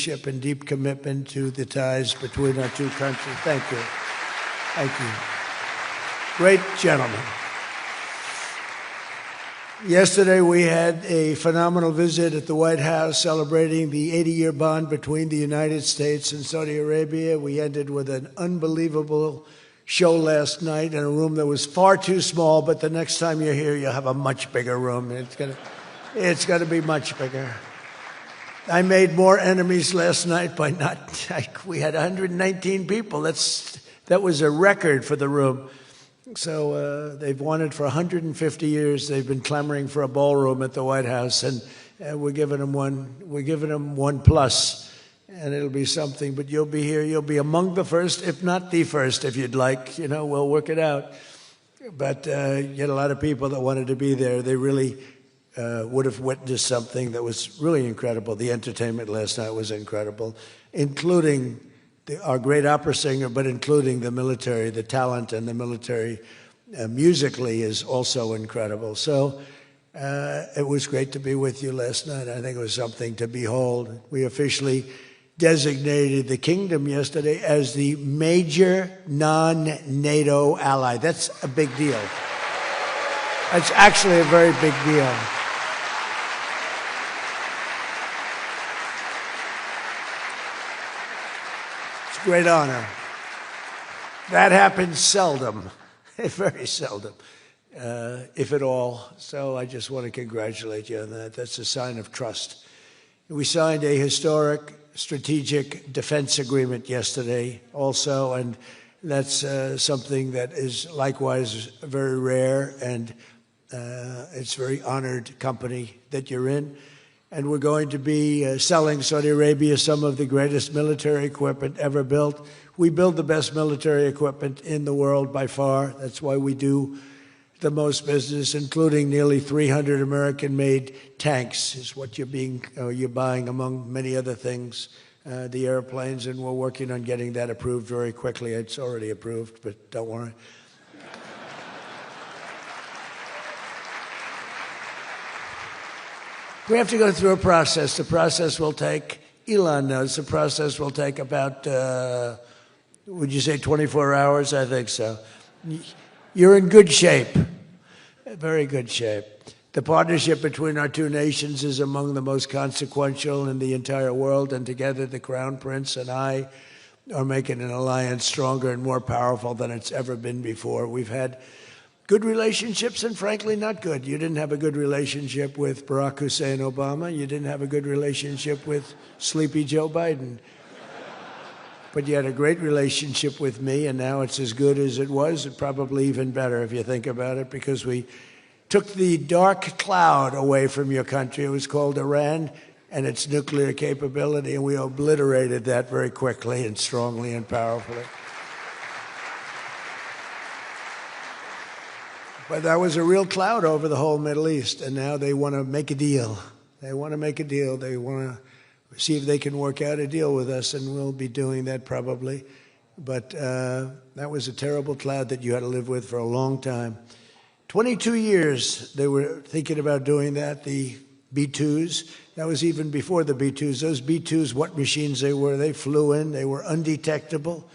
leadership and deep commitment to the ties between our two countries. Thank you. Thank you. Great gentlemen. Yesterday, we had a phenomenal visit at the White House celebrating the 80-year bond between the United States and Saudi Arabia. We ended with an unbelievable show last night in a room that was far too small, but the next time you're here, you'll have a much bigger room. It's going to be much bigger. I made more enemies last night by not... We had 119 people. That was a record for the room. So they've wanted for 150 years. They've been clamoring for a ballroom at the White House, and we're giving them one. We're giving them one plus, and it'll be something. But you'll be here. You'll be among the first, if not the first, if you'd like. You know, we'll work it out. But you had a lot of people that wanted to be there. They really would have witnessed something that was really incredible. The entertainment last night was incredible, including our great opera singer, but including the military. The talent and the military musically is also incredible. So it was great to be with you last night. I think it was something to behold. We officially designated the kingdom yesterday as the major non-NATO ally. That's a big deal. That's actually a very big deal. Great honor. That happens seldom, very seldom, if at all. So I just want to congratulate you on that. That's a sign of trust. We signed a historic strategic defense agreement yesterday also, and that's something that is likewise very rare, and it's a very honored company that you're in. And we're going to be selling Saudi Arabia some of the greatest military equipment ever built. We build the best military equipment in the world by far. That's why we do the most business, including nearly 300 American-made tanks is what you're buying, among many other things, the airplanes, and we're working on getting that approved very quickly. It's already approved, but don't worry. We have to go through a process. The process will take, Elon knows, the process will take about, would you say 24 hours? I think so. You're in good shape, very good shape. The partnership between our two nations is among the most consequential in the entire world, and together the Crown Prince and I are making an alliance stronger and more powerful than it's ever been before. We've had good relationships and, frankly, not good. You didn't have a good relationship with Barack Hussein Obama. You didn't have a good relationship with Sleepy Joe Biden. But you had a great relationship with me, and now it's as good as it was, and probably even better if you think about it, because we took the dark cloud away from your country. It was called Iran and its nuclear capability, and we obliterated that very quickly and strongly and powerfully. But that was a real cloud over the whole Middle East, and now they want to make a deal. They want to make a deal. They want to see if they can work out a deal with us, and we'll be doing that probably. But that was a terrible cloud that you had to live with for a long time. 22 years they were thinking about doing that, the B-2s. That was even before the B-2s. Those B-2s, what machines they were, they flew in, they were undetectable.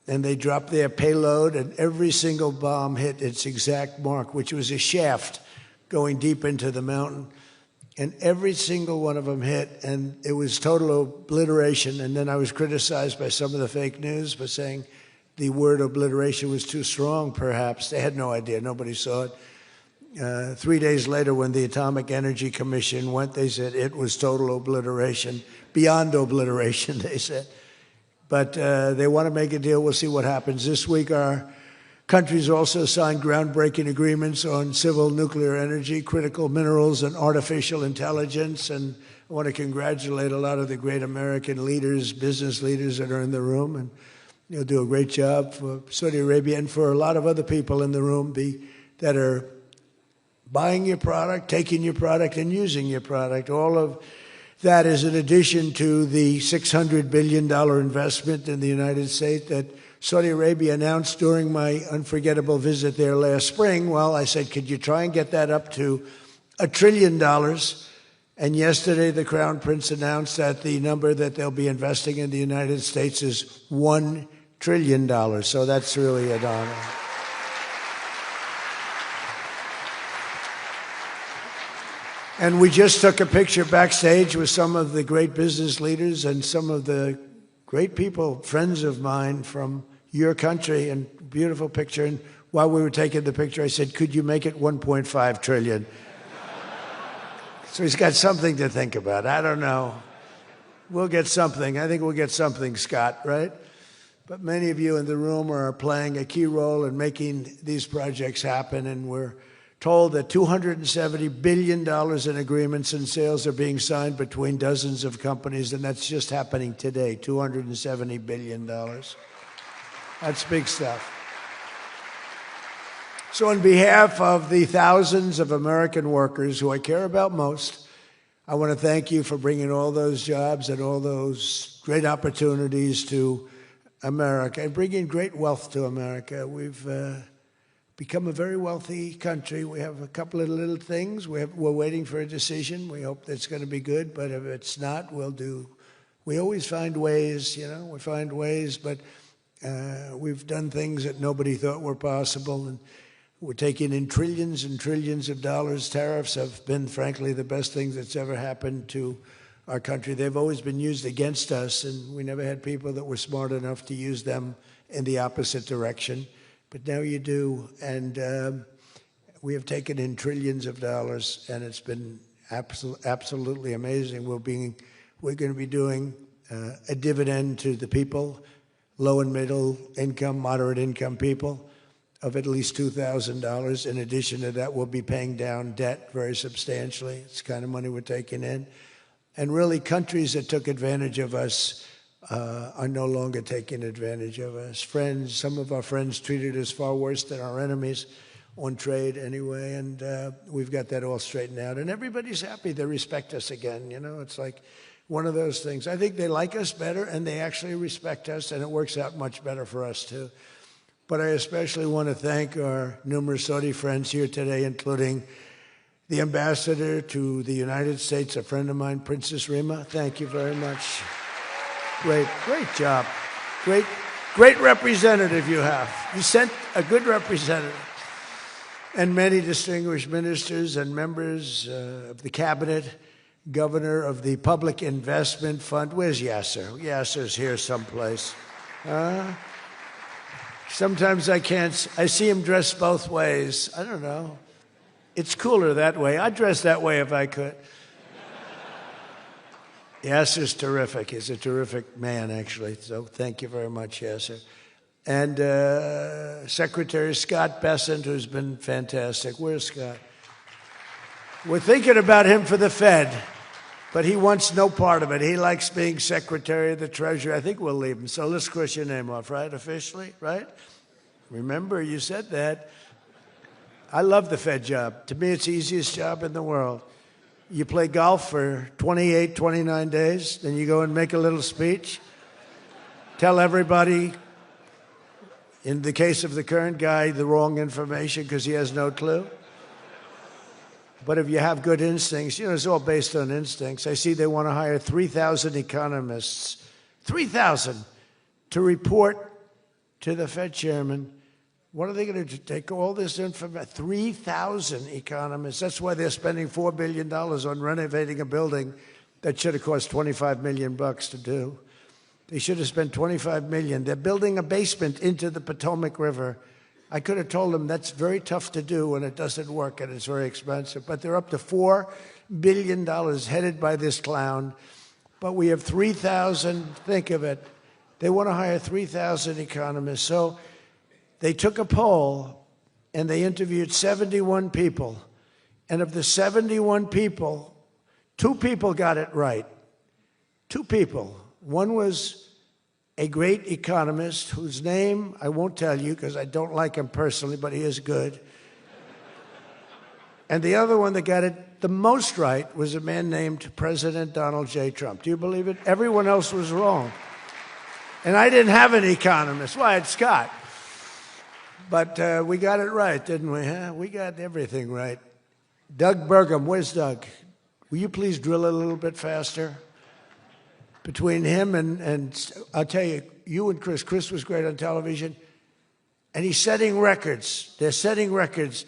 And they dropped their payload, and every single bomb hit its exact mark, which was a shaft going deep into the mountain. And every single one of them hit, and it was total obliteration. And then I was criticized by some of the fake news for saying the word obliteration was too strong, perhaps. They had no idea. Nobody saw it. 3 days later, when the Atomic Energy Commission went, they said it was total obliteration, beyond obliteration, they said. But they want to make a deal. We'll see what happens. This week, our countries also signed groundbreaking agreements on civil nuclear energy, critical minerals, and artificial intelligence. And I want to congratulate a lot of the great American leaders, business leaders that are in the room. And you'll do a great job for Saudi Arabia and for a lot of other people in the room that are buying your product, taking your product, and using your product. All of that is in addition to the $600 billion investment in the United States that Saudi Arabia announced during my unforgettable visit there last spring. Well, I said, could you try and get that up to $1 trillion? And yesterday, the Crown Prince announced that the number that they'll be investing in the United States is $1 trillion. So that's really an honor. And we just took a picture backstage with some of the great business leaders and some of the great people, friends of mine from your country, and beautiful picture. And while we were taking the picture, I said, could you make it 1.5 trillion? So he's got something to think about. I don't know. We'll get something. I think we'll get something, Scott, right? But many of you in the room are playing a key role in making these projects happen, and we're told that $270 billion in agreements and sales are being signed between dozens of companies, and that's just happening today, $270 billion. That's big stuff. So on behalf of the thousands of American workers who I care about most, I want to thank you for bringing all those jobs and all those great opportunities to America and bringing great wealth to America. We've become a very wealthy country. We have a couple of little things. We're waiting for a decision. We hope that's going to be good, but if it's not, we'll do. We always find ways, we find ways, but we've done things that nobody thought were possible, and we're taking in trillions and trillions of dollars. Tariffs have been, frankly, the best thing that's ever happened to our country. They've always been used against us, and we never had people that were smart enough to use them in the opposite direction. But now you do, and we have taken in trillions of dollars, and it's been absolutely amazing. We're going to be doing a dividend to the people, low and middle income, moderate income people, of at least $2,000. In addition to that, we'll be paying down debt very substantially. It's the kind of money we're taking in. And really, countries that took advantage of us are no longer taking advantage of us. Friends, some of our friends treated us far worse than our enemies on trade anyway, and we've got that all straightened out. And everybody's happy. They respect us again. It's like one of those things. I think they like us better, and they actually respect us, and it works out much better for us, too. But I especially want to thank our numerous Saudi friends here today, including the ambassador to the United States, a friend of mine, Princess Rima. Thank you very much. Great job. Great representative you have. You sent a good representative. And many distinguished ministers and members of the cabinet, governor of the Public Investment Fund. Where's Yasser? Yasser's here someplace. Sometimes I see him dressed both ways. I don't know. It's cooler that way. I'd dress that way if I could. Yasser's terrific. He's a terrific man, actually. So thank you very much, Yasser. And Secretary Scott Bessent, who's been fantastic. Where's Scott? We're thinking about him for the Fed, but he wants no part of it. He likes being Secretary of the Treasury. I think we'll leave him. So let's cross your name off, right? Officially, right? Remember, you said that. I love the Fed job. To me, it's the easiest job in the world. You play golf for 28, 29 days, then you go and make a little speech, tell everybody, in the case of the current guy, the wrong information because he has no clue. But if you have good instincts, it's all based on instincts. I see they want to hire 3,000 economists, 3,000, to report to the Fed chairman. What are they going to do? Take all this information? 3,000 economists. That's why they're spending $4 billion on renovating a building that should have cost $25 million to do. They should have spent $25 million. They're building a basement into the Potomac River. I could have told them that's very tough to do and it doesn't work and it's very expensive. But they're up to $4 billion headed by this clown. But we have 3,000, think of it. They want to hire 3,000 economists. So they took a poll and they interviewed 71 people. And of the 71 people, 2 people got it right. 2 people. One was a great economist whose name I won't tell you because I don't like him personally, but he is good. And the other one that got it the most right was a man named President Donald J. Trump. Do you believe it? Everyone else was wrong. And I didn't have an economist. Well, I had Scott. But we got it right, didn't we? Huh? We got everything right. Doug Burgum, where's Doug? Will you please drill a little bit faster? Between him and I'll tell you, you and Chris was great on television, and he's setting records. They're setting records,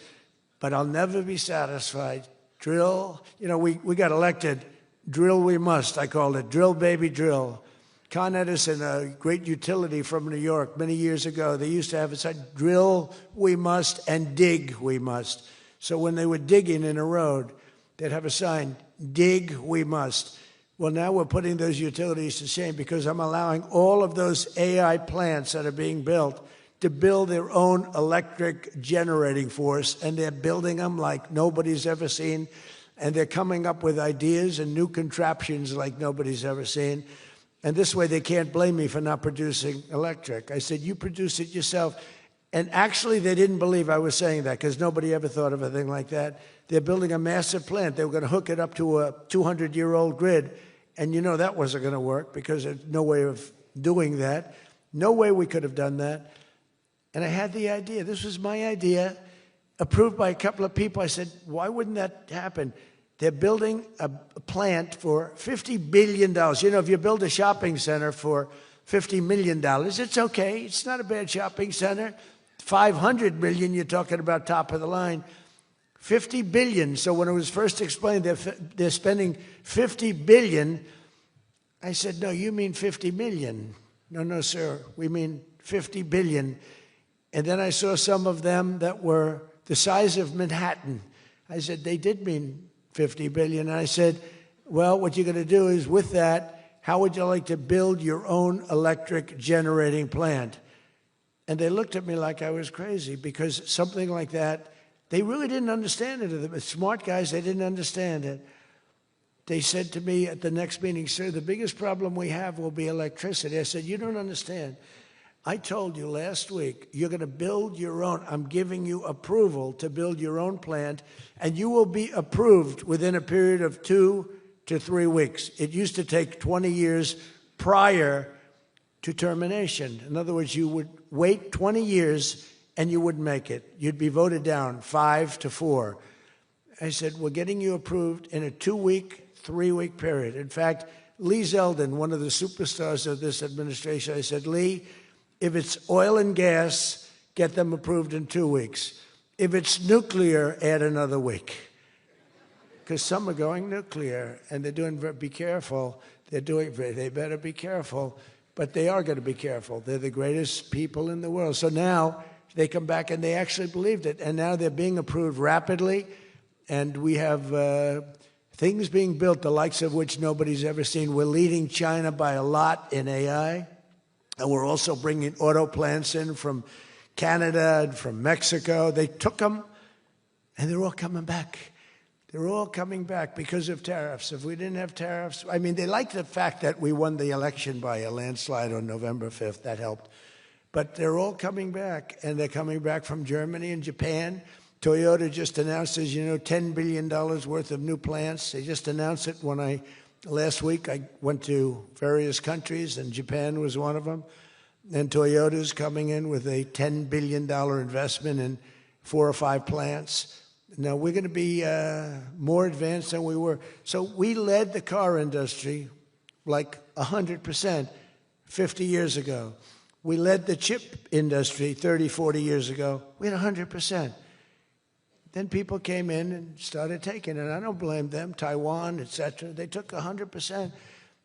but I'll never be satisfied. Drill, you know, we got elected. Drill we must, I called it. Drill, baby, drill. Con Edison, a great utility from New York many years ago, they used to have it said, drill we must and dig we must. So when they were digging in a road, they'd have a sign, dig we must. Well, now we're putting those utilities to shame because I'm allowing all of those AI plants that are being built to build their own electric generating force, and they're building them like nobody's ever seen, and they're coming up with ideas and new contraptions like nobody's ever seen. And this way they can't blame me for not producing electric. I said, you produce it yourself. And actually they didn't believe I was saying that because nobody ever thought of a thing like that. They're building a massive plant. They were going to hook it up to a 200-year-old grid. And you know that wasn't going to work because there's no way of doing that. No way we could have done that. And I had the idea. This was my idea, approved by a couple of people. I said, why wouldn't that happen? They're building a plant for $50 billion. You know, if you build a shopping center for $50 million, it's okay. It's not a bad shopping center. $500 million, you're talking about top of the line. $50 billion. So when it was first explained, they're spending $50 billion. I said, no, you mean 50 million. No, sir, we mean 50 billion. And then I saw some of them that were the size of Manhattan. I said, they did mean 50 billion. And I said, well, what you're going to do is with that, how would you like to build your own electric generating plant? And they looked at me like I was crazy because something like that, they really didn't understand it. The smart guys, they didn't understand it. They said to me at the next meeting, sir, the biggest problem we have will be electricity. I said, you don't understand. I told you last week, you're going to build your own. I'm giving you approval to build your own plant, and you will be approved within a period of 2 to 3 weeks. It used to take 20 years prior to termination. In other words, you would wait 20 years and you wouldn't make it. You'd be voted down 5 to 4. I said, we're getting you approved in a 2-week, 3-week period. In fact, Lee Zeldin, one of the superstars of this administration, I said, Lee, if it's oil and gas, get them approved in 2 weeks. If it's nuclear, add another week. Because some are going nuclear, and they're doing, be careful. They better be careful. But they are going to be careful. They're the greatest people in the world. So now they come back and they actually believed it. And now they're being approved rapidly. And we have things being built, the likes of which nobody's ever seen. We're leading China by a lot in AI. And we're also bringing auto plants in from Canada and from Mexico. They took them, and they're all coming back. They're all coming back because of tariffs. If we didn't have tariffs, I mean, they like the fact that we won the election by a landslide on November 5th. That helped. But they're all coming back, and they're coming back from Germany and Japan. Toyota just announced, as you know, $10 billion worth of new plants. They just announced it last week. I went to various countries, and Japan was one of them. And Toyota's coming in with a $10 billion investment in 4 or 5 plants. Now, we're going to be more advanced than we were. So we led the car industry like 100% 50 years ago. We led the chip industry 30, 40 years ago. We had 100%. Then people came in and started taking it. I don't blame them, Taiwan, et cetera. They took 100%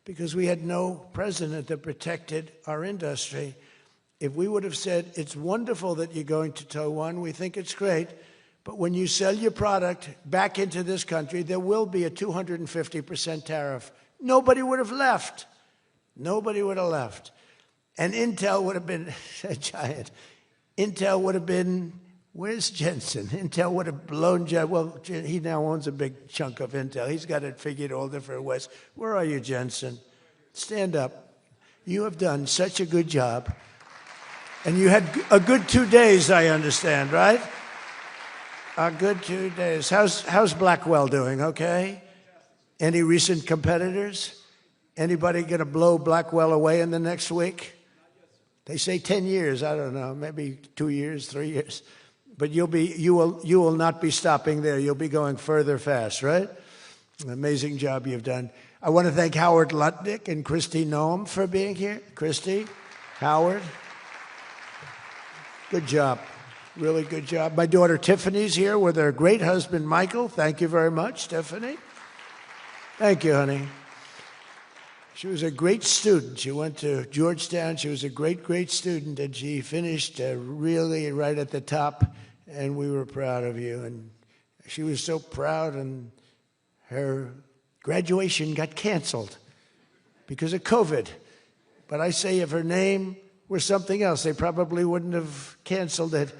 because we had no president that protected our industry. If we would have said, it's wonderful that you're going to Taiwan, we think it's great, but when you sell your product back into this country, there will be a 250% tariff. Nobody would have left. Nobody would have left. And Intel would have been a giant. Intel would have been, where's Jensen? Intel would have blown, well, he now owns a big chunk of Intel. He's got it figured all different ways. Where are you, Jensen? Stand up. You have done such a good job. And you had a good 2 days, I understand, right? A good 2 days. How's Blackwell doing, okay? Any recent competitors? Anybody going to blow Blackwell away in the next week? They say 10 years. I don't know, maybe 2 years, 3 years. But you will not be stopping there. You'll be going further fast, right? An amazing job you've done. I want to thank Howard Lutnick and Christy Noem for being here. Christy, Howard, good job. Really good job. My daughter Tiffany's here with her great husband, Michael. Thank you very much, Tiffany. Thank you, honey. She was a great student. She went to Georgetown. She was a great, great student, and she finished really right at the top, and we were proud of you. And she was so proud, and her graduation got canceled because of COVID. But I say if her name were something else, they probably wouldn't have canceled it.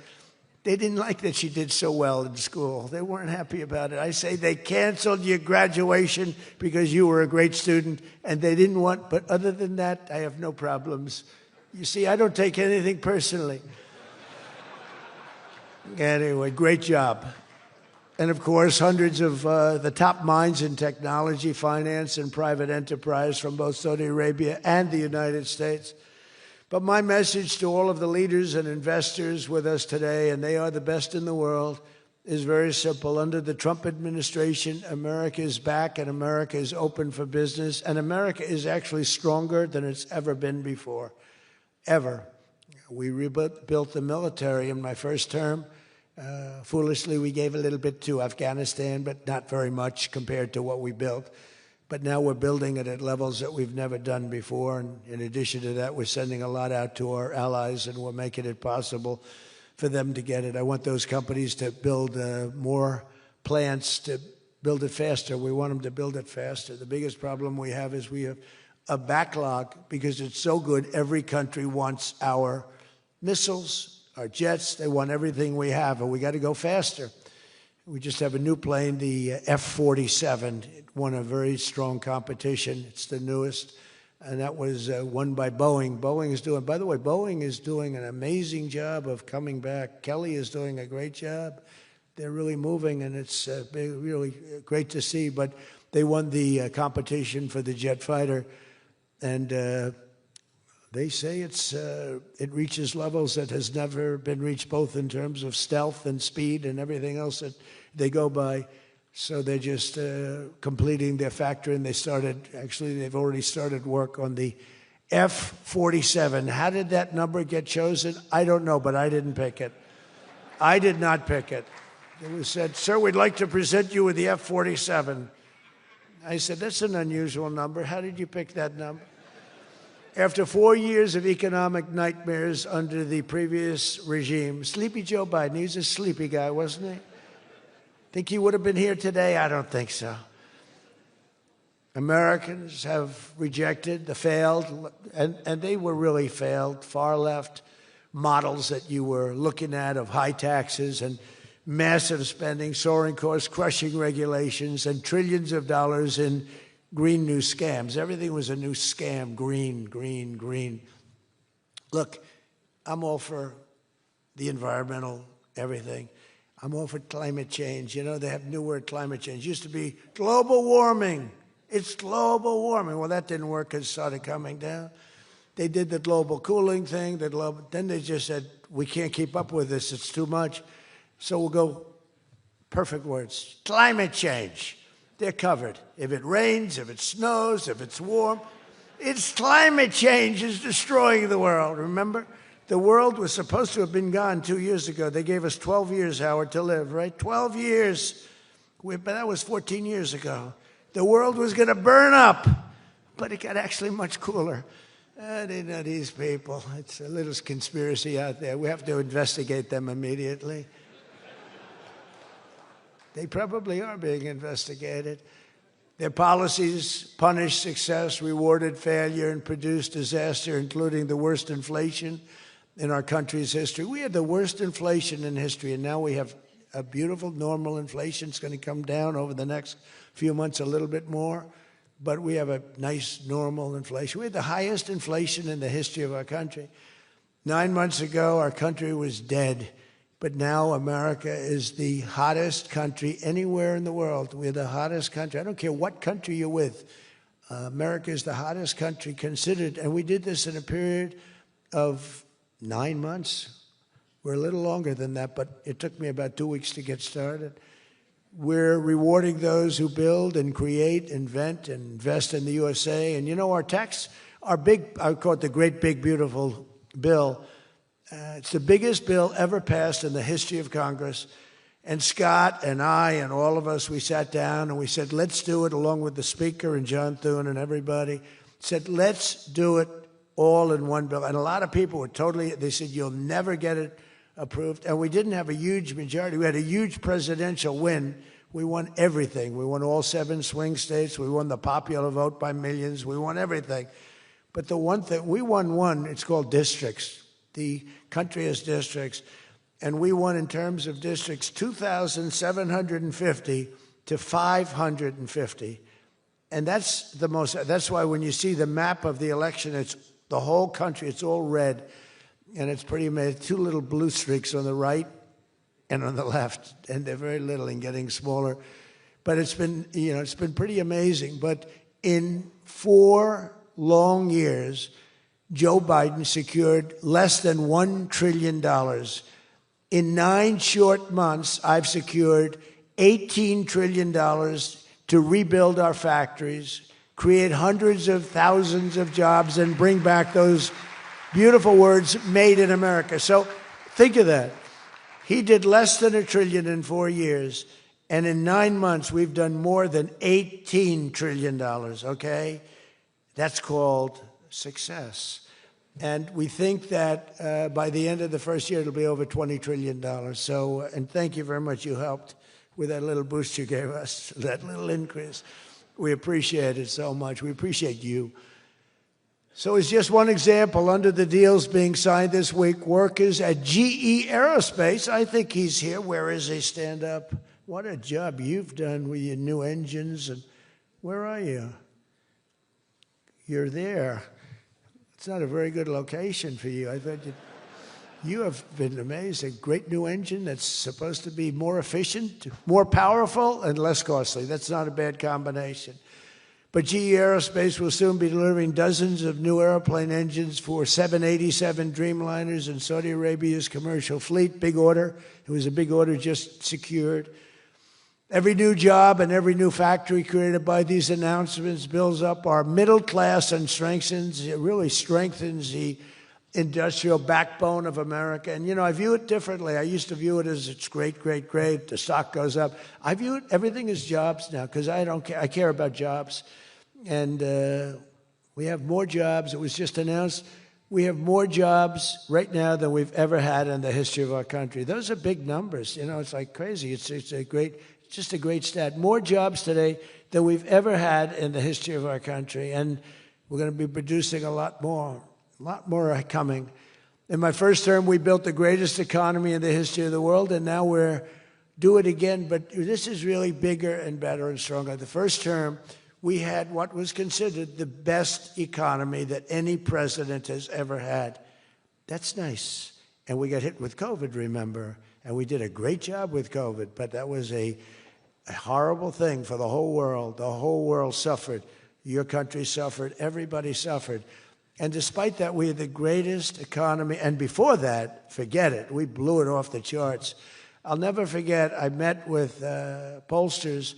They didn't like that she did so well in school. They weren't happy about it. I say they canceled your graduation because you were a great student, and they didn't want, but other than that, I have no problems. You see, I don't take anything personally. Anyway, great job. And of course, hundreds of the top minds in technology, finance, and private enterprise from both Saudi Arabia and the United States. But my message to all of the leaders and investors with us today, and they are the best in the world, is very simple. Under the Trump administration, America is back and America is open for business. And America is actually stronger than it's ever been before, ever. We rebuilt the military in my first term. Foolishly, we gave a little bit to Afghanistan, but not very much compared to what we built. But now we're building it at levels that we've never done before. And in addition to that, we're sending a lot out to our allies, and we're making it possible for them to get it. I want those companies to build more plants, to build it faster. We want them to build it faster. The biggest problem we have is we have a backlog because it's so good. Every country wants our missiles, our jets. They want everything we have, and we got to go faster. We just have a new plane, the F-47. It won a very strong competition. It's the newest, and that was won by Boeing. Boeing is doing, by the way, Boeing is doing an amazing job of coming back. Kelly is doing a great job. They're really moving, and it's really great to see. But they won the competition for the jet fighter, and they say it reaches levels that has never been reached, both in terms of stealth and speed and everything else that they go by. So they're just completing their factory, and they've already started work on the F-47. How did that number get chosen? I don't know, but I didn't pick it. I did not pick it. It was said, "Sir, we'd like to present you with the F-47. I said, "That's an unusual number. How did you pick that number?" After 4 years of economic nightmares under the previous regime, Sleepy Joe Biden, he was a sleepy guy, wasn't he? Think he would have been here today? I don't think so. Americans have rejected the failed, and they were really failed, far left models that you were looking at of high taxes and massive spending, soaring costs, crushing regulations, and trillions of dollars in green new scams. Everything was a new scam, green, green, green. Look, I'm all for the environmental, everything. I'm all for climate change. You know, they have a new word, climate change. It used to be global warming. It's global warming. Well, that didn't work because it started coming down. They did the global cooling thing. Then they just said, we can't keep up with this. It's too much. So we'll go, perfect words, climate change. They're covered. If it rains, if it snows, if it's warm, it's climate change is destroying the world, remember? The world was supposed to have been gone 2 years ago. They gave us 12 years, Howard, to live, right? 12 years. But that was 14 years ago. The world was going to burn up, but it got actually much cooler. They know these people. It's a little conspiracy out there. We have to investigate them immediately. They probably are being investigated. Their policies punished success, rewarded failure, and produced disaster, including the worst inflation in our country's history. We had the worst inflation in history, and now we have a beautiful normal inflation. It's going to come down over the next few months a little bit more, but we have a nice normal inflation. We had the highest inflation in the history of our country. 9 months ago, our country was dead. But now America is the hottest country anywhere in the world. We're the hottest country. I don't care what country you're with. America is the hottest country considered. And we did this in a period of 9 months. We're a little longer than that, but it took me about 2 weeks to get started. we're rewarding those who build and create, invent, and invest in the USA. And you know, our tax, our big, I call it the great big beautiful bill. It's the biggest bill ever passed in the history of Congress. And Scott and I and all of us, we sat down and we said, let's do it, along with the Speaker and John Thune and everybody, said, let's do it all in one bill. And a lot of people were totally, they said, you'll never get it approved. And we didn't have a huge majority. We had a huge presidential win. We won everything. We won all 7 swing states. We won the popular vote by millions. We won everything. But the one thing, we won one, it's called districts. The country has districts. And we won in terms of districts 2,750 to 550. And that's the most, that's why when you see the map of the election, it's the whole country, it's all red. And it's pretty amazing. 2 little blue streaks on the right and on the left. And they're very little and getting smaller. But it's been, you know, it's been pretty amazing. But in 4 long years, Joe Biden secured less than $1 trillion. In 9 short months, I've secured $18 trillion to rebuild our factories, create hundreds of thousands of jobs, and bring back those beautiful words, made in America. So think of that. He did less than $1 trillion in 4 years, and in 9 months, we've done more than $18 trillion, okay? That's called success. And we think that by the end of the first year, it'll be over $20 trillion. So, and thank you very much. You helped with that little boost you gave us, that little increase. We appreciate it so much. We appreciate you. So it's just one example. Under the deals being signed this week, workers at GE Aerospace, I think he's here. Where is he? Stand up. What a job you've done with your new engines. And where are you? You're there. It's not a very good location for you. I thought you have been amazing. Great new engine that's supposed to be more efficient, more powerful, and less costly. That's not a bad combination. But GE Aerospace will soon be delivering dozens of new airplane engines for 787 Dreamliners in Saudi Arabia's commercial fleet. Big order. It was a big order just secured. Every new job and every new factory created by these announcements builds up our middle class and really strengthens the industrial backbone of America. And, you know, I view it differently. I used to view it as it's great, great, great. The stock goes up. I view it, everything as jobs now, because I don't care. I care about jobs. And we have more jobs. It was just announced we have more jobs right now than we've ever had in the history of our country. Those are big numbers. You know, it's like crazy. It's just a great stat. More jobs today than we've ever had in the history of our country. And we're going to be producing a lot more are coming. In my first term, we built the greatest economy in the history of the world, and now we're do it again. But this is really bigger and better and stronger. The first term, we had what was considered the best economy that any president has ever had. That's nice. And we got hit with COVID, remember? And we did a great job with COVID, but that was a horrible thing for the whole world. The whole world suffered. Your country suffered. Everybody suffered. And despite that, we had the greatest economy. And before that, forget it. We blew it off the charts. I'll never forget, I met with pollsters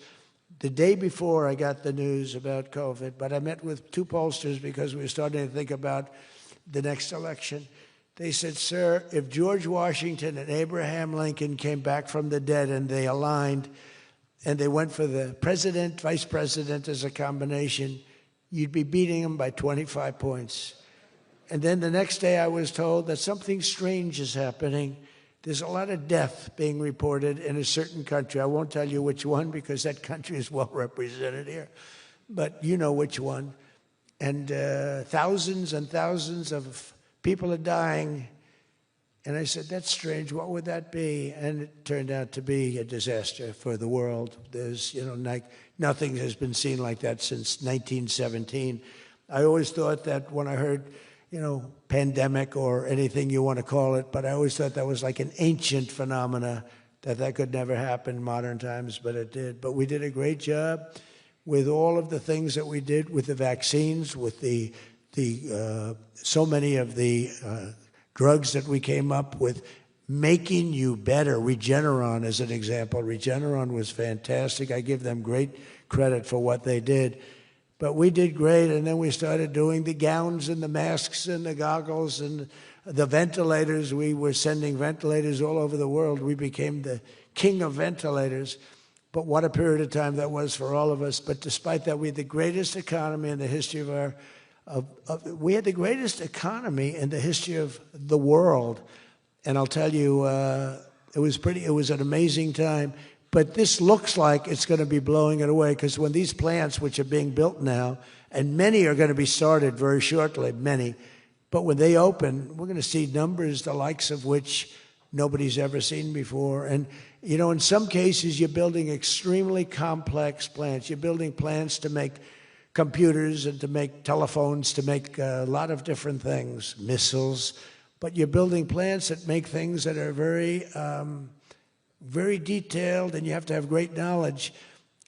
the day before I got the news about COVID. But I met with 2 pollsters because we were starting to think about the next election. They said, sir, if George Washington and Abraham Lincoln came back from the dead and they aligned and they went for the president, vice president as a combination, you'd be beating them by 25 points. And then the next day I was told that something strange is happening. There's a lot of death being reported in a certain country. I won't tell you which one because that country is well represented here. But you know which one. And thousands and thousands of people are dying. And I said, that's strange. What would that be? And it turned out to be a disaster for the world. There's, you know, nothing has been seen like that since 1917. I always thought that when I heard, you know, pandemic or anything you want to call it, but I always thought that was like an ancient phenomena, that could never happen in modern times, but it did. But we did a great job with all of the things that we did with the vaccines, with so many of the drugs that we came up with, making you better. Regeneron is an example. Regeneron was fantastic. I give them great credit for what they did. But we did great, and then we started doing the gowns and the masks and the goggles and the ventilators. We were sending ventilators all over the world. We became the king of ventilators. But what a period of time that was for all of us. But despite that, we had the greatest economy in the history of we had the greatest economy in the history of the world. And I'll tell you, it was an amazing time. But this looks like it's going to be blowing it away, because when these plants, which are being built now, and many are going to be started very shortly, many, but when they open, we're going to see numbers the likes of which nobody's ever seen before. And, you know, in some cases, you're building extremely complex plants. You're building plants to make computers and to make telephones, to make a lot of different things, missiles. But you're building plants that make things that are very detailed, and you have to have great knowledge.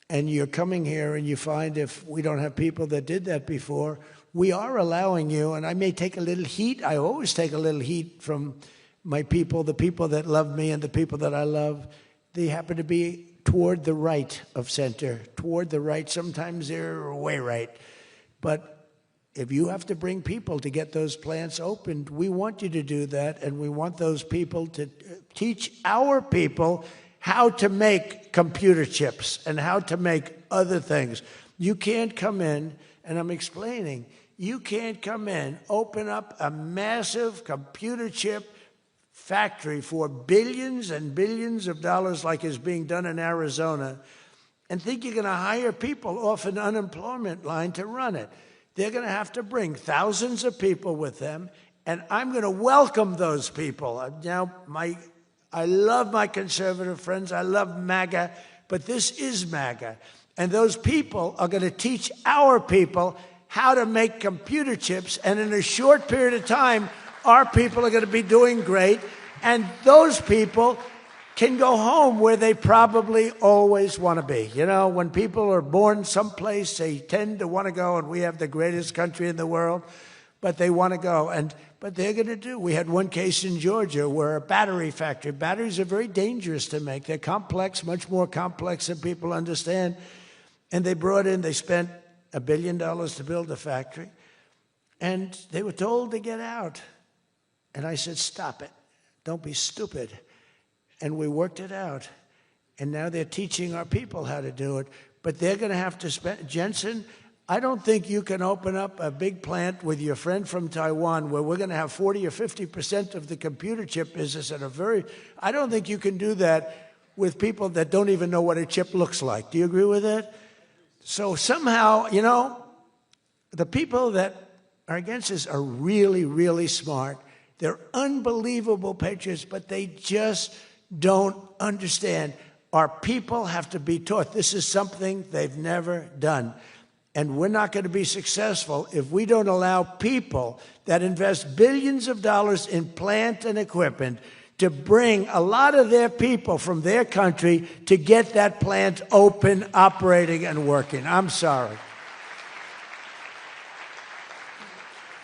And you're coming here and you find, if we don't have people that did that before, we are allowing you, and I may take a little heat. I always take a little heat from my people, the people that love me and the people that I love. They happen to be toward the right of center, toward the right. Sometimes they're way right. But if you have to bring people to get those plants opened, we want you to do that, and we want those people to teach our people how to make computer chips and how to make other things. You can't come in, and I'm explaining, you can't come in, open up a massive computer chip factory for billions and billions of dollars like is being done in Arizona, and think you're going to hire people off an unemployment line to run it. They're going to have to bring thousands of people with them, and I'm going to welcome those people. Now, I love my conservative friends. I love MAGA, but this is MAGA. And those people are going to teach our people how to make computer chips, and in a short period of time, our people are going to be doing great, and those people can go home where they probably always want to be. You know, when people are born someplace, they tend to want to go, and we have the greatest country in the world, but they want to go. But they're going to do. We had one case in Georgia where a battery factory, batteries are very dangerous to make. They're complex, much more complex than people understand. And they spent $1 billion to build a factory, and they were told to get out. And I said, stop it. Don't be stupid. And we worked it out. And now they're teaching our people how to do it. But they're going to have to spend, Jensen, I don't think you can open up a big plant with your friend from Taiwan where we're going to have 40 or 50% of the computer chip business I don't think you can do that with people that don't even know what a chip looks like. Do you agree with that? So somehow, you know, the people that are against us are really, really smart. They're unbelievable patriots, but they just don't understand. Our people have to be taught. This is something they've never done. And we're not going to be successful if we don't allow people that invest billions of dollars in plant and equipment to bring a lot of their people from their country to get that plant open, operating, and working. I'm sorry.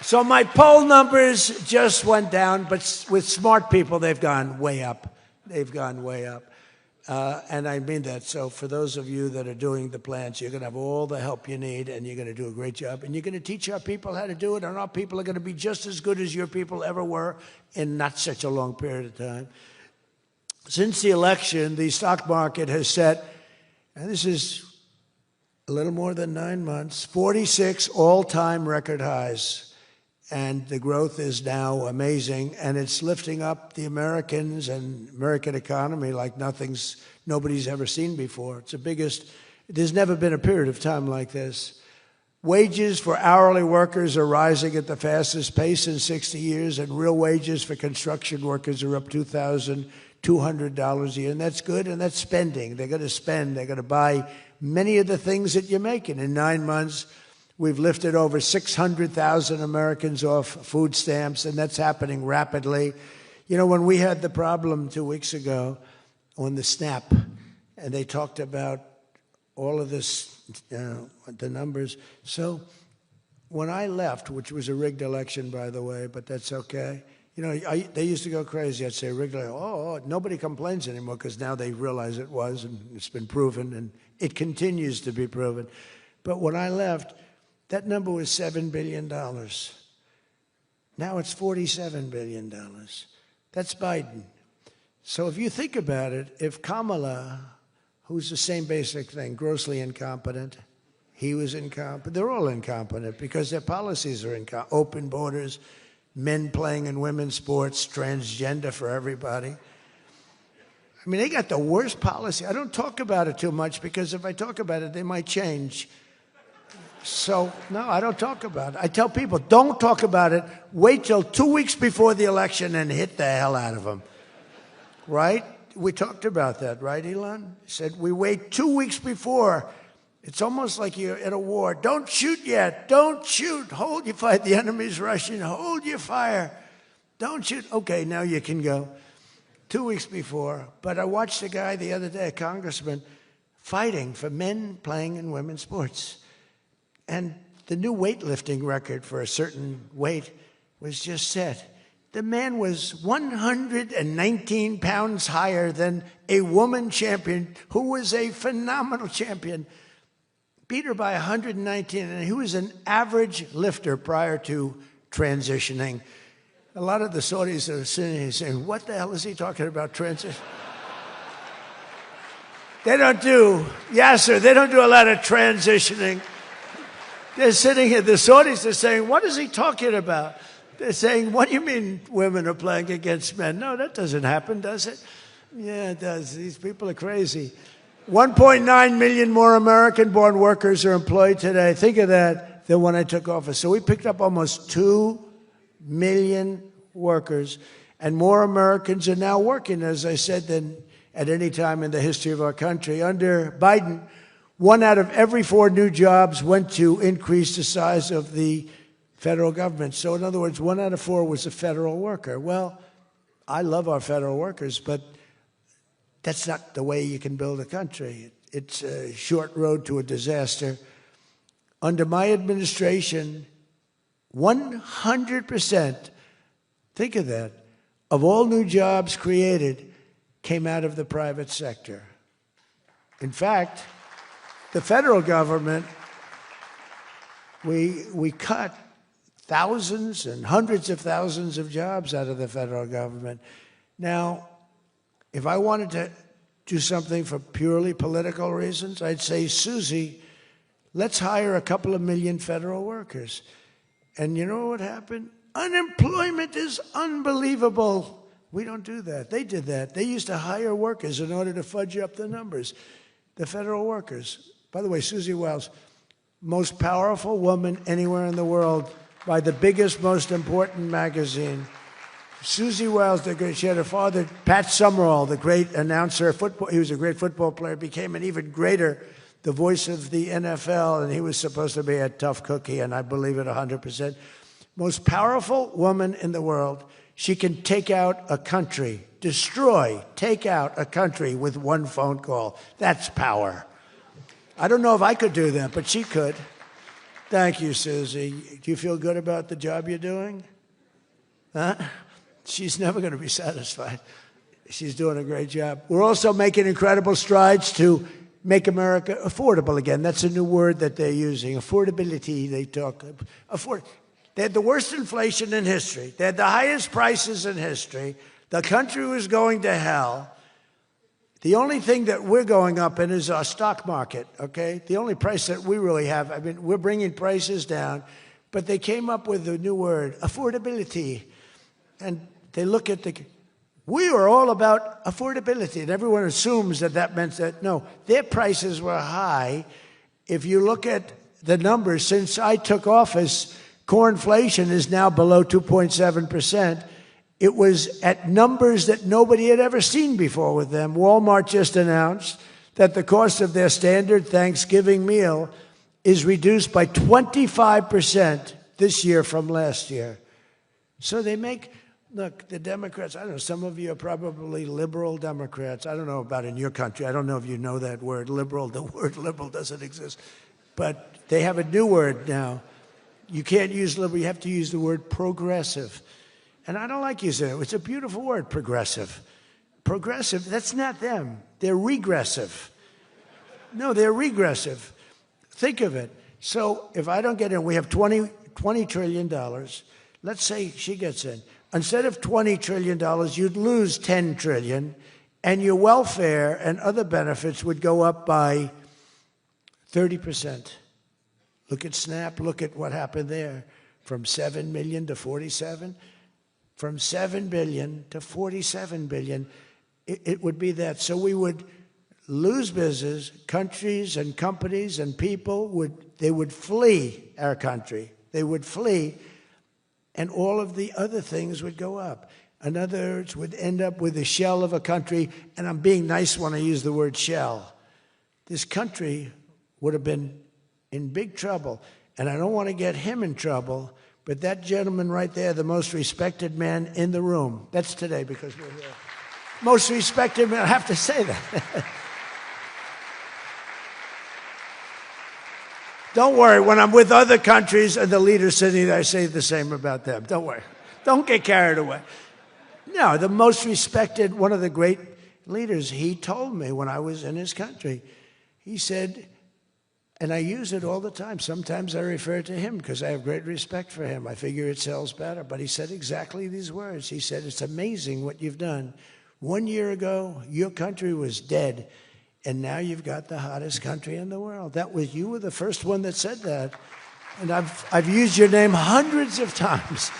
So my poll numbers just went down, but with smart people, they've gone way up. They've gone way up. And I mean that. So for those of you that are doing the plants, you're going to have all the help you need, and you're going to do a great job. And you're going to teach our people how to do it, and our people are going to be just as good as your people ever were in not such a long period of time. Since the election, the stock market has set, and this is a little more than 9 months, 46 all-time record highs. And the growth is now amazing, and it's lifting up the Americans and American economy like nobody's ever seen before. It's the biggest. There's never been a period of time like this. Wages for hourly workers are rising at the fastest pace in 60 years, and real wages for construction workers are up $2,200 a year, and that's good, and that's spending. They're going to spend. They're going to buy many of the things that you're making. In 9 months, we've lifted over 600,000 Americans off food stamps, and that's happening rapidly. You know, when we had the problem 2 weeks ago on the SNAP, and they talked about all of this, the numbers. So when I left, which was a rigged election, by the way, but that's okay, You know, they used to go crazy. I'd say regularly, oh, nobody complains anymore because now they realize it was, and it's been proven, and it continues to be proven. But when I left, that number was $7 billion. Now it's $47 billion. That's Biden. So if you think about it, if Kamala, who's the same basic thing, grossly incompetent, he was incompetent, they're all incompetent because their policies are incompetent. Open borders, men playing in women's sports, transgender for everybody. I mean, they got the worst policy. I don't talk about it too much because if I talk about it, they might change. So, no, I don't talk about it. I tell people, don't talk about it. Wait till 2 weeks before the election and hit the hell out of them. Right? We talked about that, right, Elon? He said, we wait 2 weeks before. It's almost like you're at a war. Don't shoot yet. Don't shoot. Hold your fire. The enemy's rushing. Hold your fire. Don't shoot. Okay, now you can go. 2 weeks before. But I watched a guy the other day, a congressman, fighting for men playing in women's sports. And the new weightlifting record for a certain weight was just set. The man was 119 pounds higher than a woman champion who was a phenomenal champion. Beat her by 119, and he was an average lifter prior to transitioning. A lot of the Saudis are sitting here saying, what the hell is he talking about transition? They don't do, Yasser, they don't do a lot of transitioning. They're sitting here, the Saudis are saying, what is he talking about? They're saying, what do you mean women are playing against men? No, that doesn't happen, does it? Yeah, it does. These people are crazy. 1.9 million more American-born workers are employed today. Think of that, than when I took office. So we picked up almost 2 million workers, and more Americans are now working, as I said, than at any time in the history of our country. Under Biden, 1 out of every 4 new jobs went to increase the size of the federal government. So in other words, 1 out of 4 was a federal worker. Well, I love our federal workers, but that's not the way you can build a country. It's a short road to a disaster. Under my administration, 100%, think of that, of all new jobs created came out of the private sector. In fact, the federal government, we cut thousands and hundreds of thousands of jobs out of the federal government. Now, if I wanted to do something for purely political reasons, I'd say, Susie, let's hire a couple of million federal workers. And you know what happened? Unemployment is unbelievable. We don't do that. They did that. They used to hire workers in order to fudge up the numbers. The federal workers. By the way, Susie Wiles, most powerful woman anywhere in the world by the biggest, most important magazine. Susie Wiles, she had a father, Pat Summerall, the great announcer, football. He was a great football player, became an even greater, the voice of the NFL, and he was supposed to be a tough cookie, and I believe it 100%. Most powerful woman in the world. She can take out a country, take out a country with one phone call. That's power. I don't know if I could do that, but she could. Thank you, Susie. Do you feel good about the job you're doing? Huh? She's never going to be satisfied. She's doing a great job. We're also making incredible strides to make America affordable again. That's a new word that they're using. Affordability, they talk. They had the worst inflation in history. They had the highest prices in history. The country was going to hell. The only thing that we're going up in is our stock market, okay? The only price that we really have, I mean, we're bringing prices down, but they came up with a new word, affordability. And they look at we were all about affordability, and everyone assumes that that meant that, no, their prices were high. If you look at the numbers, since I took office, core inflation is now below 2.7%. It was at numbers that nobody had ever seen before with them. Walmart just announced that the cost of their standard Thanksgiving meal is reduced by 25% this year from last year. So they make, look, the Democrats, I don't know, some of you are probably liberal Democrats. I don't know about in your country. I don't know if you know that word, liberal. The word liberal doesn't exist. But they have a new word now. You can't use liberal. You have to use the word progressive. And I don't like using it. It's a beautiful word, progressive. Progressive, that's not them. They're regressive. No, they're regressive. Think of it. So if I don't get in, we have $20 trillion. Let's say she gets in. Instead of $20 trillion, you'd lose $10 trillion, and your welfare and other benefits would go up by 30%. Look at SNAP. Look at what happened there. From 7 million to 47. From 7 billion to 47 billion. It would be that. So we would lose business. Countries and companies and people would flee our country. They would flee, and all of the other things would go up. In other words, would end up with a shell of a country, and I'm being nice when I use the word shell. This country would have been in big trouble, and I don't want to get him in trouble, but that gentleman right there, the most respected man in the room, that's today because we're here. Most respected man, I have to say that. Don't worry, when I'm with other countries and the leaders sitting there, I say the same about them. Don't worry. Don't get carried away. No, the most respected, one of the great leaders, he told me when I was in his country, he said, and I use it all the time. Sometimes I refer to him because I have great respect for him. I figure it sells better. But he said exactly these words. He said, it's amazing what you've done. 1 year ago, your country was dead. And now you've got the hottest country in the world. You were the first one that said that. And I've used your name hundreds of times.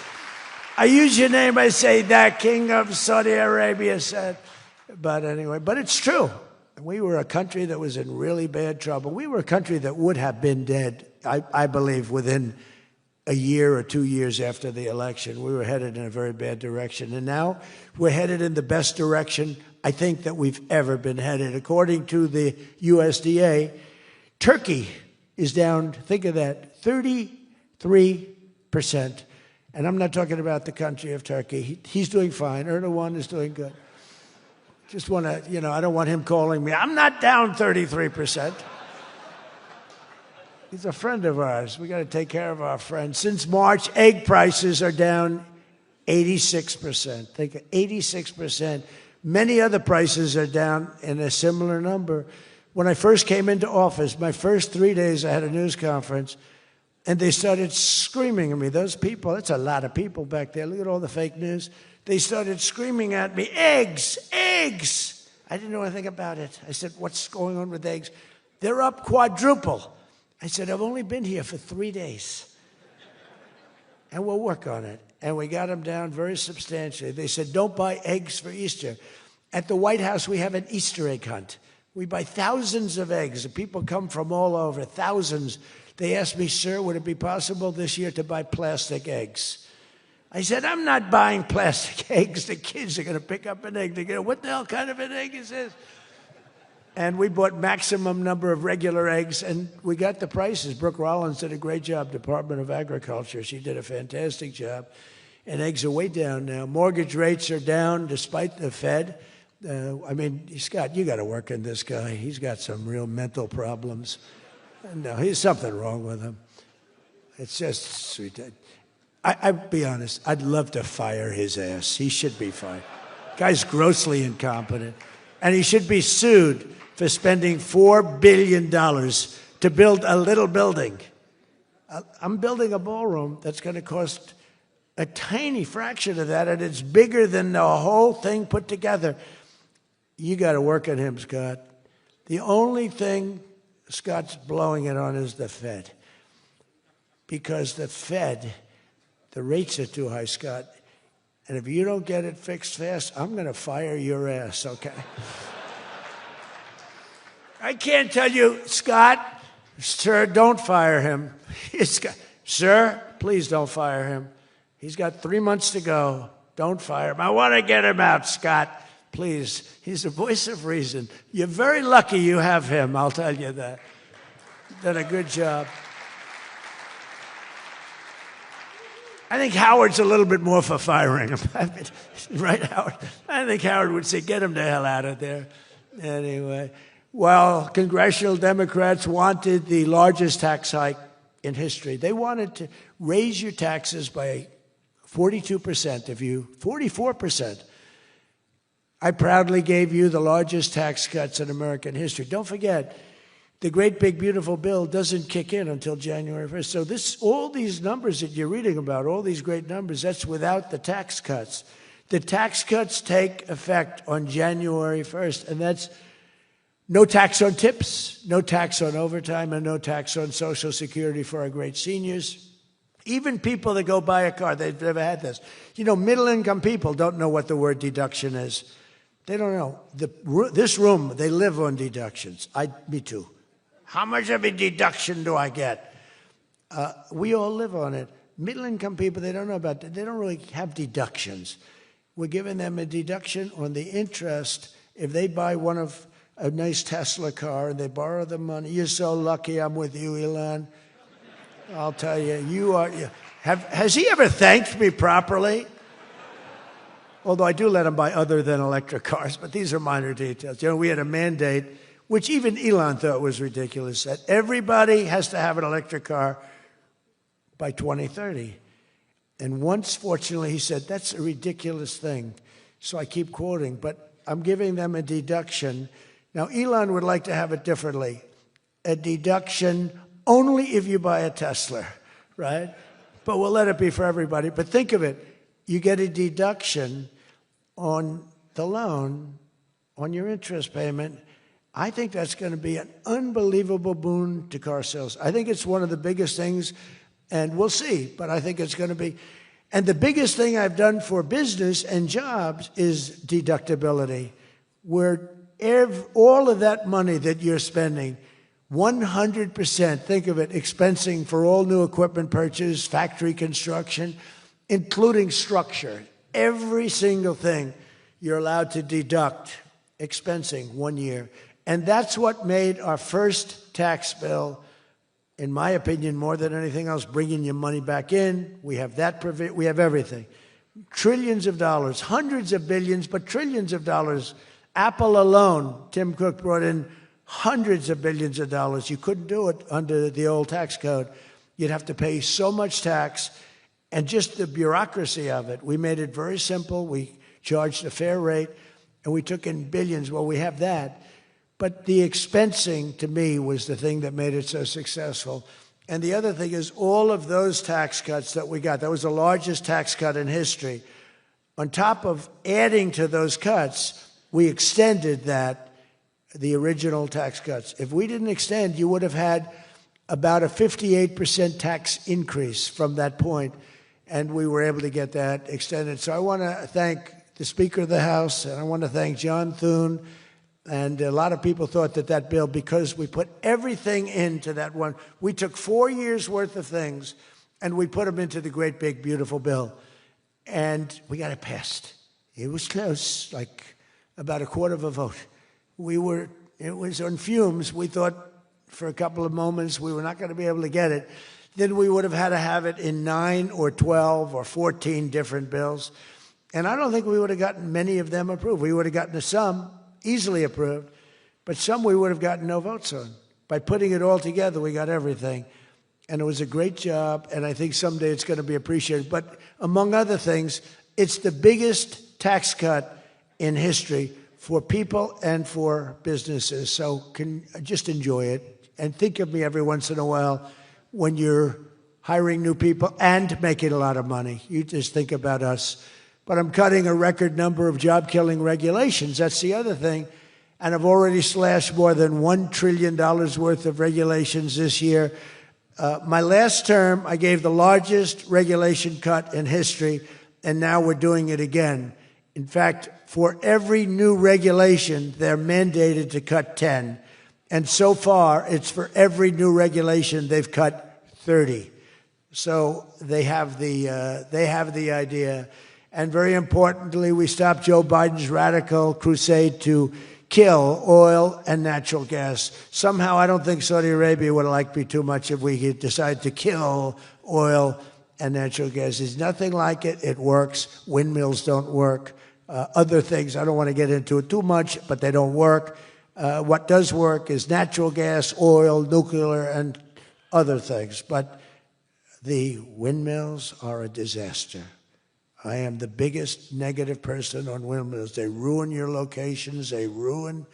I use your name, I say, that king of Saudi Arabia said. But anyway, but it's true. We were a country that was in really bad trouble. We were a country that would have been dead, I believe, within a year or 2 years after the election. We were headed in a very bad direction. And now we're headed in the best direction I think that we've ever been headed. According to the USDA, Turkey is down, think of that, 33%. And I'm not talking about the country of Turkey. He's doing fine. Erdogan is doing good. Just want to, I don't want him calling me. I'm not down 33%. He's a friend of ours. We got to take care of our friends. Since March, egg prices are down 86%. Think of 86%. Many other prices are down in a similar number. When I first came into office, my first 3 days, I had a news conference, and they started screaming at me. Those people, that's a lot of people back there. Look at all the fake news. They started screaming at me, eggs, eggs. I didn't know anything about it. I said, what's going on with eggs? They're up quadruple. I said, I've only been here for 3 days. And we'll work on it. And we got them down very substantially. They said, don't buy eggs for Easter. At the White House, we have an Easter egg hunt. We buy thousands of eggs. People come from all over, thousands. They asked me, sir, would it be possible this year to buy plastic eggs? I said, I'm not buying plastic eggs. The kids are going to pick up an egg. They're going to, what the hell kind of an egg is this? And we bought maximum number of regular eggs, and we got the prices. Brooke Rollins did a great job, Department of Agriculture. She did a fantastic job. And eggs are way down now. Mortgage rates are down despite the Fed. Scott, you got to work on this guy. He's got some real mental problems. No, there's something wrong with him. It's just sweet. I'll be honest, I'd love to fire his ass. He should be fired. Guy's grossly incompetent. And he should be sued for spending $4 billion to build a little building. I'm building a ballroom that's going to cost a tiny fraction of that, and it's bigger than the whole thing put together. You got to work on him, Scott. The only thing Scott's blowing it on is the Fed. Because the Fed, the rates are too high, Scott. And if you don't get it fixed fast, I'm going to fire your ass, okay? I can't tell you, Scott, sir, don't fire him. Sir, please don't fire him. He's got 3 months to go. Don't fire him. I want to get him out, Scott. Please. He's the voice of reason. You're very lucky you have him, I'll tell you that. Done a good job. I think Howard's a little bit more for firing him. Right, Howard? I think Howard would say, get him the hell out of there. Anyway, well, congressional Democrats wanted the largest tax hike in history. They wanted to raise your taxes by 42% 44%. I proudly gave you the largest tax cuts in American history. Don't forget, the great big beautiful bill doesn't kick in until January 1st. So all these numbers that you're reading about, all these great numbers, that's without the tax cuts. The tax cuts take effect on January 1st, and that's no tax on tips, no tax on overtime, and no tax on Social Security for our great seniors. Even people that go buy a car, they've never had this. You know, middle-income people don't know what the word deduction is. They don't know. This room, they live on deductions. Me too. How much of a deduction do I get? We all live on it. Middle-income people, they don't know about that. They don't really have deductions. We're giving them a deduction on the interest if they buy a nice Tesla car and they borrow the money. You're so lucky I'm with you, Elon. I'll tell you, has he ever thanked me properly? Although I do let him buy other than electric cars, but these are minor details. You know, we had a mandate, which even Elon thought was ridiculous, that everybody has to have an electric car by 2030. And once, fortunately, he said, that's a ridiculous thing. So I keep quoting, but I'm giving them a deduction. Now, Elon would like to have it differently. A deduction only if you buy a Tesla, right? But we'll let it be for everybody. But think of it. You get a deduction on the loan, on your interest payment. I think that's going to be an unbelievable boon to car sales. I think it's one of the biggest things, and we'll see, but I think it's going to be. And the biggest thing I've done for business and jobs is deductibility, where all of that money that you're spending, 100%, think of it, expensing for all new equipment purchase, factory construction, including structure. Every single thing you're allowed to deduct, expensing 1 year. And that's what made our first tax bill, in my opinion, more than anything else, bringing your money back in. We have that, we have everything. Trillions of dollars, hundreds of billions, but trillions of dollars. Apple alone, Tim Cook brought in hundreds of billions of dollars. You couldn't do it under the old tax code. You'd have to pay so much tax, and just the bureaucracy of it. We made it very simple. We charged a fair rate, and we took in billions. Well, we have that. But the expensing, to me, was the thing that made it so successful. And the other thing is all of those tax cuts that we got, that was the largest tax cut in history. On top of adding to those cuts, we extended the original tax cuts. If we didn't extend, you would have had about a 58% tax increase from that point, and we were able to get that extended. So I want to thank the Speaker of the House, and I want to thank John Thune. And a lot of people thought that bill, because we put everything into that one, we took 4 years' worth of things, and we put them into the great, big, beautiful bill. And we got it passed. It was close, like about a quarter of a vote. It was on fumes. We thought for a couple of moments we were not going to be able to get it. Then we would have had to have it in 9 or 12 or 14 different bills. And I don't think we would have gotten many of them approved. We would have gotten some easily approved, but some we would have gotten no votes on. By putting it all together, we got everything. And it was a great job, and I think someday it's going to be appreciated. But among other things, it's the biggest tax cut in history for people and for businesses. So just enjoy it. And think of me every once in a while when you're hiring new people and making a lot of money. You just think about us. But I'm cutting a record number of job-killing regulations. That's the other thing. And I've already slashed more than $1 trillion worth of regulations this year. My last term, I gave the largest regulation cut in history, and now we're doing it again. In fact, for every new regulation, they're mandated to cut 10. And so far, it's for every new regulation, they've cut 30. So they have the idea. And very importantly, we stopped Joe Biden's radical crusade to kill oil and natural gas. Somehow, I don't think Saudi Arabia would like me too much if we could decide to kill oil and natural gas. There's nothing like it. It works. Windmills don't work. Other things, I don't want to get into it too much, but they don't work. What does work is natural gas, oil, nuclear, and other things. But the windmills are a disaster. I am the biggest negative person on windmills. They ruin your locations. They ruin.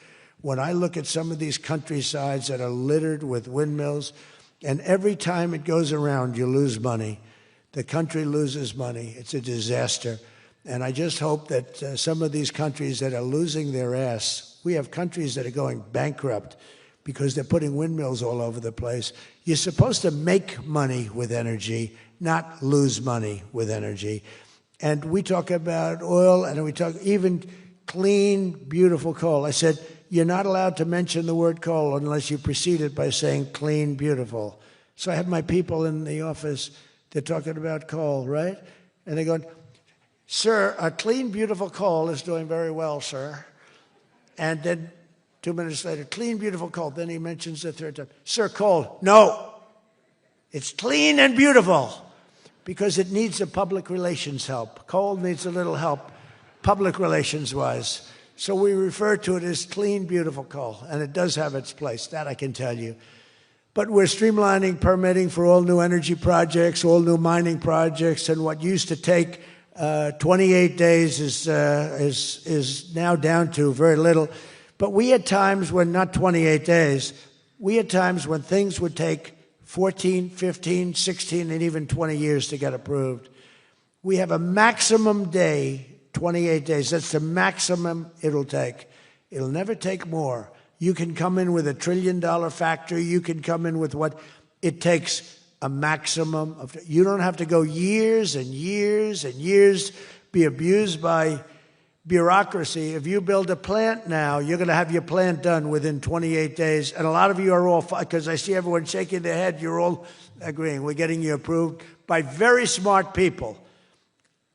When I look at some of these countrysides that are littered with windmills, and every time it goes around, you lose money. The country loses money. It's a disaster. And I just hope that some of these countries that are losing their ass, we have countries that are going bankrupt because they're putting windmills all over the place. You're supposed to make money with energy, not lose money with energy. And we talk about oil, and we talk even clean, beautiful coal. I said, you're not allowed to mention the word coal unless you precede it by saying clean, beautiful. So I have my people in the office, they're talking about coal, right? And they're going, sir, a clean, beautiful coal is doing very well, sir. And then 2 minutes later, clean, beautiful coal. Then he mentions the third time, sir, coal. No, it's clean and beautiful because it needs a public relations help. Coal needs a little help, public relations-wise. So we refer to it as clean, beautiful coal, and it does have its place. That I can tell you. But we're streamlining permitting for all new energy projects, all new mining projects, and what used to take 28 days is now down to very little. But we had times when, not 28 days, we had times when things would take 14, 15, 16, and even 20 years to get approved. We have a maximum day, 28 days. That's the maximum it'll take. It'll never take more. You can come in with $1 trillion factory. You can come in with what it takes. A maximum of. You don't have to go years and years and years, be abused by bureaucracy. If you build a plant now, you're going to have your plant done within 28 days. And a lot of you are all, because I see everyone shaking their head, you're all agreeing. We're getting you approved by very smart people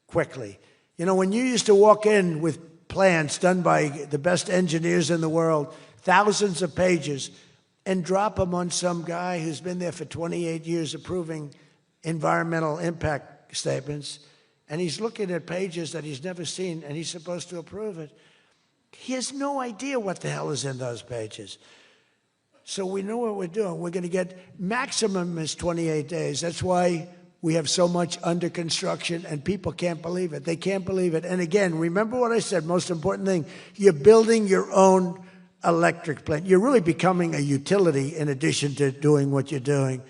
quickly. You know, when you used to walk in with plans done by the best engineers in the world, thousands of pages, and drop them on some guy who's been there for 28 years approving environmental impact statements, and he's looking at pages that he's never seen, and he's supposed to approve it. He has no idea what the hell is in those pages. So we know what we're doing. We're going to get maximum is 28 days. That's why we have so much under construction, and people can't believe it. They can't believe it. And again, remember what I said, most important thing, you're building your own electric plant. You're really becoming a utility in addition to doing what you're doing.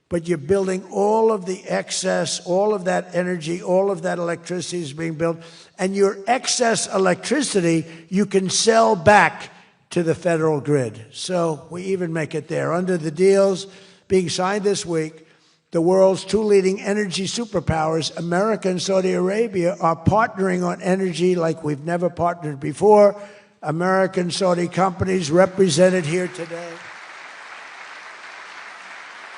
But you're building all of the excess, all of that energy, all of that electricity is being built. And your excess electricity, you can sell back to the federal grid. So we even make it there. Under the deals being signed this week, the world's two leading energy superpowers, America and Saudi Arabia, are partnering on energy like we've never partnered before. American Saudi companies represented here today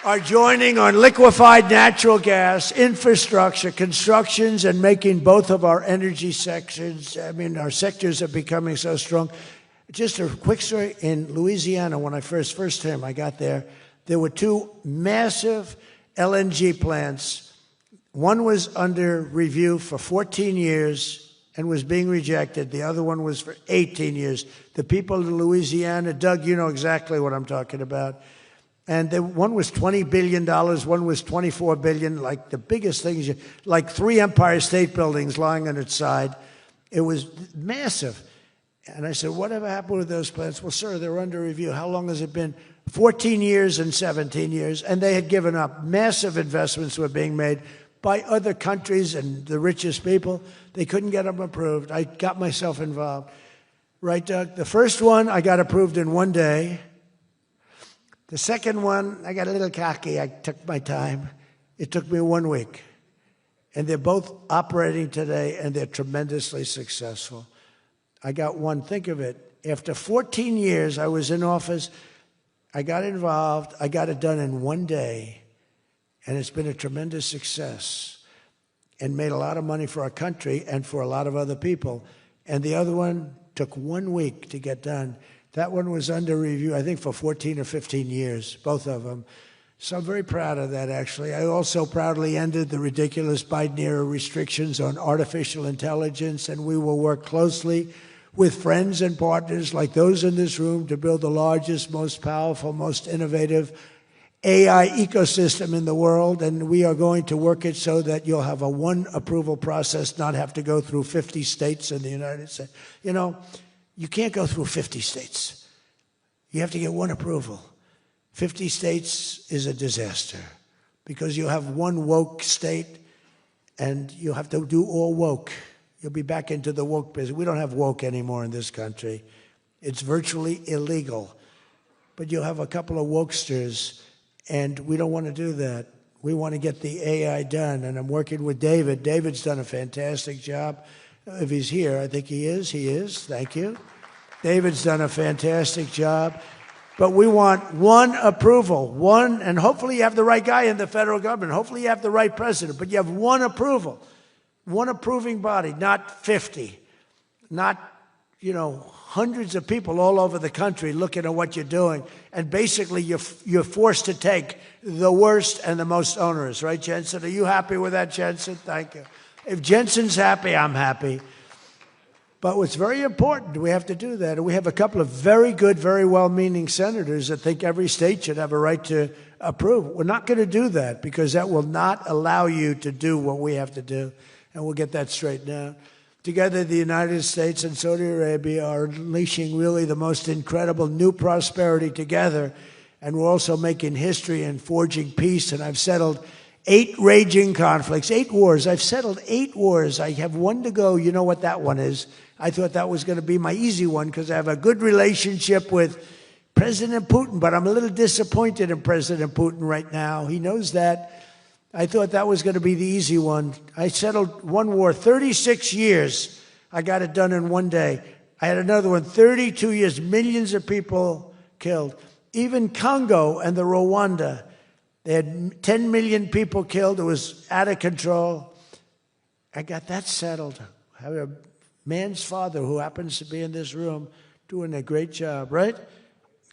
are joining on liquefied natural gas, infrastructure, constructions, and making both of our energy sections, our sectors are becoming so strong. Just a quick story. In Louisiana, when I first time I got there were two massive LNG plants. One was under review for 14 years and was being rejected. The other one was for 18 years. The people in Louisiana, Doug, you know exactly what I'm talking about. And one was $20 billion, one was $24 billion, like the biggest things, like 3 Empire State Buildings lying on its side. It was massive. And I said, whatever happened with those plants? Well, sir, they're under review. How long has it been? 14 years and 17 years. And they had given up. Massive investments were being made by other countries and the richest people. They couldn't get them approved. I got myself involved. Right, Doug? The first one, I got approved in 1 day. The second one, I got a little cocky. I took my time. It took me 1 week. And they're both operating today, and they're tremendously successful. I got one, think of it. After 14 years, I was in office. I got involved. I got it done in 1 day. And it's been a tremendous success and made a lot of money for our country and for a lot of other people. And the other one took 1 week to get done. That one was under review, I think, for 14 or 15 years, both of them. So I'm very proud of that, actually. I also proudly ended the ridiculous Biden-era restrictions on artificial intelligence, and we will work closely with friends and partners like those in this room to build the largest, most powerful, most innovative AI ecosystem in the world, and we are going to work it so that you'll have a one approval process, not have to go through 50 states in the United States. You know, you can't go through 50 states. You have to get one approval. 50 states is a disaster because you'll have one woke state and you'll have to do all woke. You'll be back into the woke business. We don't have woke anymore in this country. It's virtually illegal. But you'll have a couple of wokesters, and we don't want to do that. We want to get the AI done, and I'm working with David. David's done a fantastic job. If he's here, I think he is. He is. Thank you. David's done a fantastic job. But we want one approval, one, and hopefully you have the right guy in the federal government. Hopefully you have the right president, but you have one approval, one approving body, not 50, not, hundreds of people all over the country looking at what you're doing. And basically you're forced to take the worst and the most onerous, right, Jensen? Are you happy with that, Jensen? Thank you. If Jensen's happy, I'm happy. But what's very important, we have to do that. And we have a couple of very good, very well-meaning senators that think every state should have a right to approve. We're not going to do that because that will not allow you to do what we have to do. And we'll get that straightened out. Together, the United States and Saudi Arabia are unleashing really the most incredible new prosperity together. And we're also making history and forging peace. And I've settled 8 raging conflicts, 8 wars. I've settled 8 wars. I have one to go. You know what that one is. I thought that was going to be my easy one because I have a good relationship with President Putin, but I'm a little disappointed in President Putin right now. He knows that. I thought that was going to be the easy one. I settled one war, 36 years. I got it done in one day. I had another one, 32 years, millions of people killed. Even Congo and the Rwanda, they had 10 million people killed. It was out of control. I got that settled. I have a man's father who happens to be in this room doing a great job, right?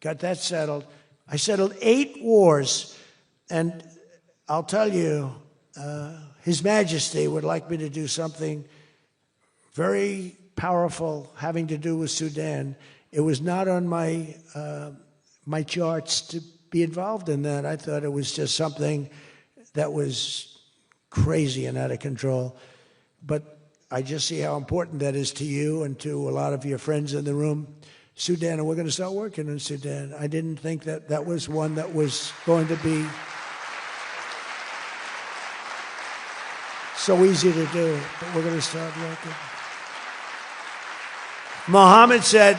Got that settled. I settled 8 wars, and I'll tell you, His Majesty would like me to do something very powerful having to do with Sudan. It was not on my my charts to be involved in that. I thought it was just something that was crazy and out of control. But I just see how important that is to you and to a lot of your friends in the room. Sudan, and we're going to start working in Sudan. I didn't think that that was one that was going to be so easy to do, but we're going to start working. Mohammed said,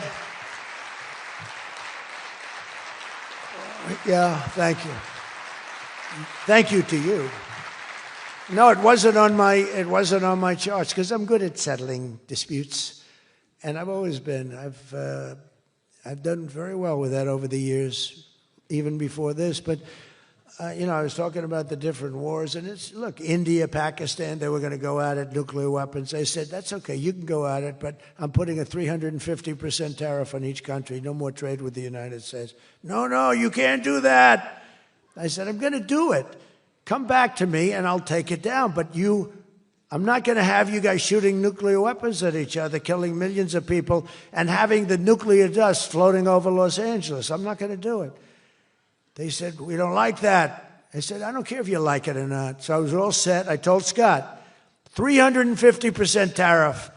yeah, thank you. Thank you to you. No, it wasn't on my charts because I'm good at settling disputes, and I've always been. I've done very well with that over the years, even before this. But I was talking about the different wars, and look, India, Pakistan, they were going to go at it, nuclear weapons. I said, that's okay, you can go at it, but I'm putting a 350% tariff on each country, no more trade with the United States. No, you can't do that. I said, I'm going to do it. Come back to me, and I'll take it down, but I'm not going to have you guys shooting nuclear weapons at each other, killing millions of people, and having the nuclear dust floating over Los Angeles. I'm not going to do it. They said, we don't like that. I said, I don't care if you like it or not. So I was all set. I told Scott, 350% tariff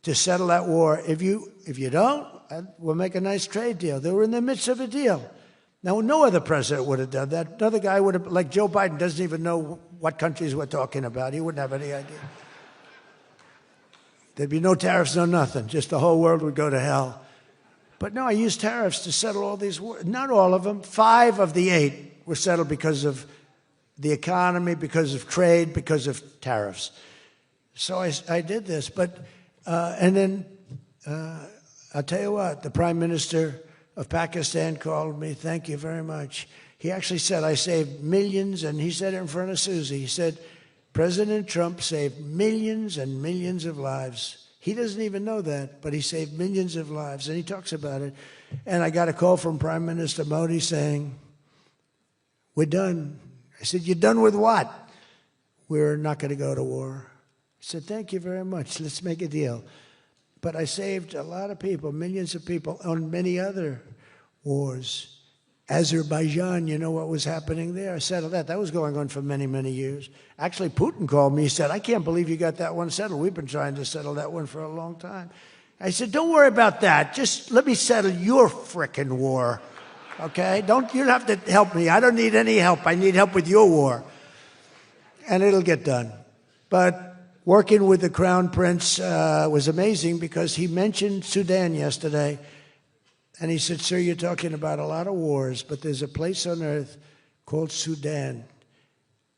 to settle that war. If you don't, we'll make a nice trade deal. They were in the midst of a deal. Now, no other president would have done that. Another guy would have, like Joe Biden, doesn't even know what countries we're talking about. He wouldn't have any idea. There'd be no tariffs, no nothing. Just the whole world would go to hell. But no, I used tariffs to settle all these wars. Not all of them. 5 of the 8 were settled because of the economy, because of trade, because of tariffs. So I did this. But, and then I'll tell you what, the Prime Minister of Pakistan called me. Thank you very much. He actually said, I saved millions, and he said it in front of Susie. He said, President Trump saved millions and millions of lives. He doesn't even know that, but he saved millions of lives, and he talks about it. And I got a call from Prime Minister Modi saying, we're done. I said, you're done with what? We're not going to go to war. I said, thank you very much. Let's make a deal. But I saved a lot of people, millions of people, on many other wars. Azerbaijan, you know what was happening there? I settled that. That was going on for many, many years. Actually, Putin called me. He said, I can't believe you got that one settled. We've been trying to settle that one for a long time. I said, don't worry about that. Just let me settle your frickin' war, okay? You don't have to help me. I don't need any help. I need help with your war. And it'll get done. But working with the Crown Prince was amazing because he mentioned Sudan yesterday. And he said, sir, you're talking about a lot of wars, but there's a place on earth called Sudan.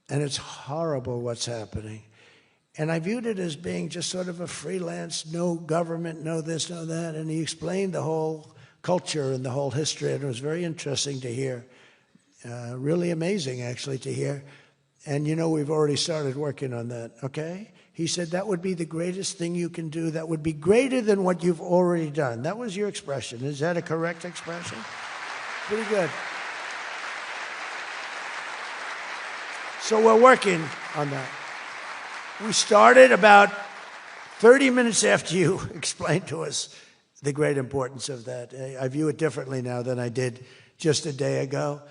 And it's horrible what's happening. And I viewed it as being just sort of a freelance, no government, no this, no that. And he explained the whole culture and the whole history. And it was very interesting to hear. Really amazing, actually, to hear. And, you know, we've already started working on that, okay? He said that would be the greatest thing you can do. That would be greater than what you've already done. That was your expression. Is that a correct expression? Pretty good. So we're working on that. We started about 30 minutes after you explained to us the great importance of that. I view it differently now than I did just a day ago.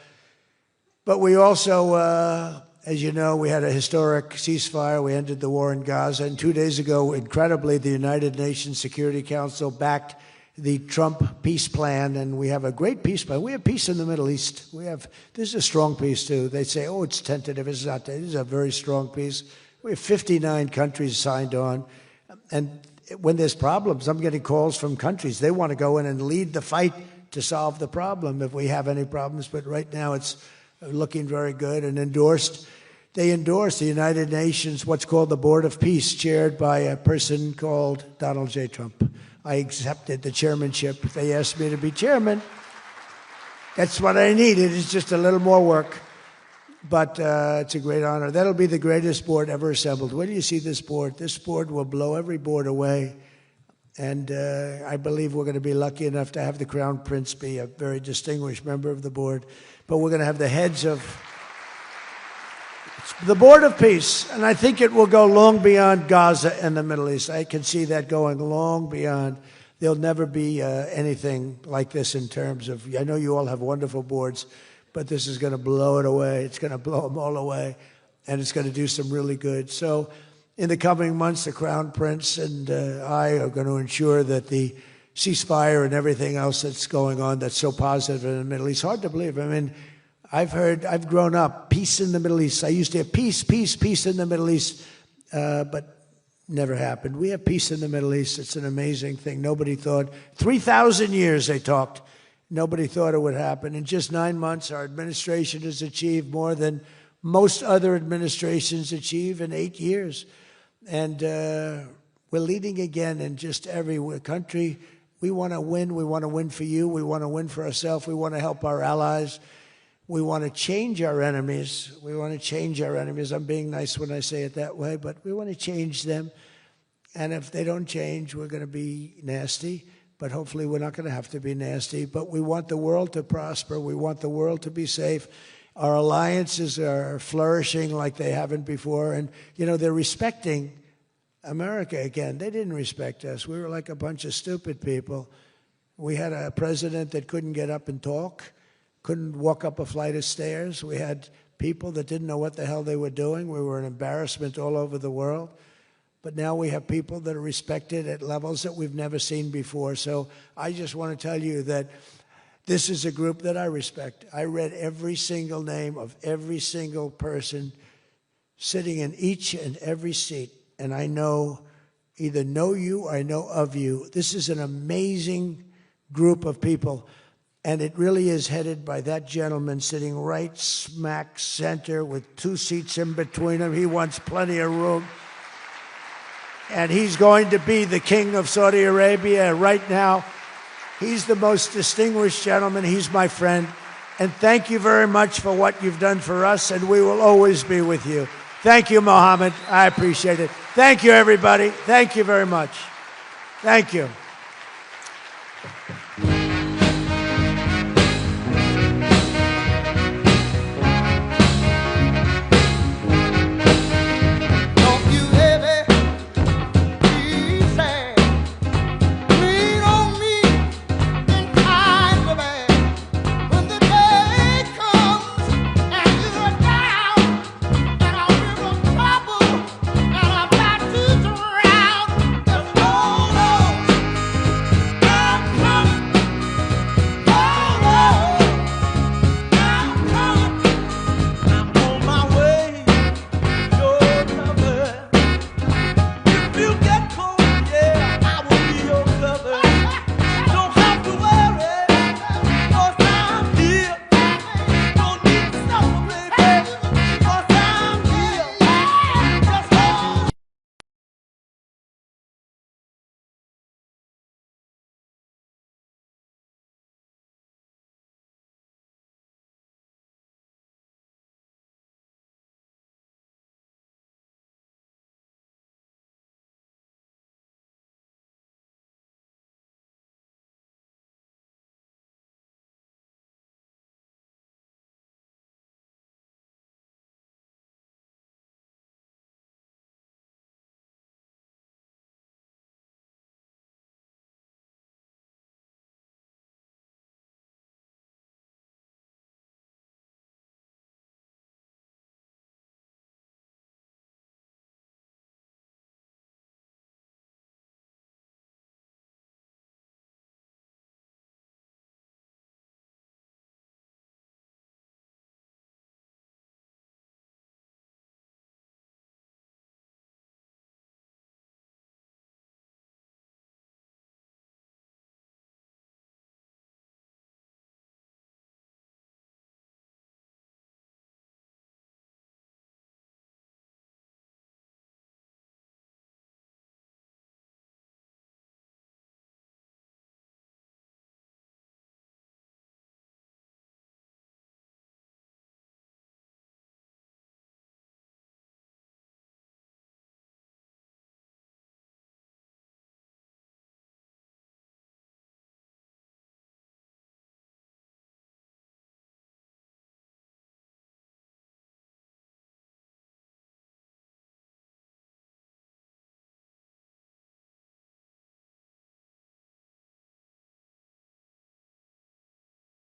But we also... as you know, we had a historic ceasefire. We ended the war in Gaza. And 2 days ago, incredibly, the United Nations Security Council backed the Trump peace plan. And we have a great peace plan. We have peace in the Middle East. This is a strong peace, too. They say, oh, it's tentative. It's not. This is a very strong peace. We have 59 countries signed on. And when there's problems, I'm getting calls from countries. They want to go in and lead the fight to solve the problem if we have any problems. But right now, it's looking very good and they endorsed the United Nations, what's called the Board of Peace, chaired by a person called Donald J. Trump. I accepted the chairmanship. They asked me to be chairman. That's what I needed. It's just a little more work, but it's a great honor. That'll be the greatest board ever assembled. When do you see this board? This board will blow every board away. And I believe we're going to be lucky enough to have the Crown Prince be a very distinguished member of the board. But we're going to have the heads of the Board of Peace. And I think it will go long beyond Gaza and the Middle East. I can see that going long beyond. There'll never be anything like this in terms of, I know you all have wonderful boards, but this is going to blow it away. It's going to blow them all away. And it's going to do some really good. So in the coming months, the Crown Prince and I are going to ensure that the ceasefire and everything else that's going on that's so positive in the Middle East. Hard to believe. I mean, I've grown up, peace in the Middle East. I used to have peace in the Middle East, but never happened. We have peace in the Middle East. It's an amazing thing. Nobody thought, 3,000 years they talked. Nobody thought it would happen. In just 9 months, our administration has achieved more than most other administrations achieve in 8 years. And we're leading again in just every country. We want to win. We want to win for you. We want to win for ourselves. We want to help our allies. We want to change our enemies. We want to change our enemies. I'm being nice when I say it that way, but we want to change them. And if they don't change, we're going to be nasty. But hopefully we're not going to have to be nasty. But we want the world to prosper. We want the world to be safe. Our alliances are flourishing like they haven't before. And, you know, they're respecting America again. They didn't respect us. We were like a bunch of stupid people. We had a president that couldn't get up and talk, couldn't walk up a flight of stairs. We had people that didn't know what the hell they were doing. We were an embarrassment all over the world. But now we have people that are respected at levels that we've never seen before. So I just want to tell you that this is a group that I respect. I read every single name of every single person sitting in each and every seat. And I either know you or I know of you. This is an amazing group of people. And it really is headed by that gentleman sitting right smack center with 2 seats in between him. He wants plenty of room. And he's going to be the king of Saudi Arabia right now. He's the most distinguished gentleman. He's my friend. And thank you very much for what you've done for us, and we will always be with you. Thank you, Mohammed. I appreciate it. Thank you, everybody. Thank you very much. Thank you.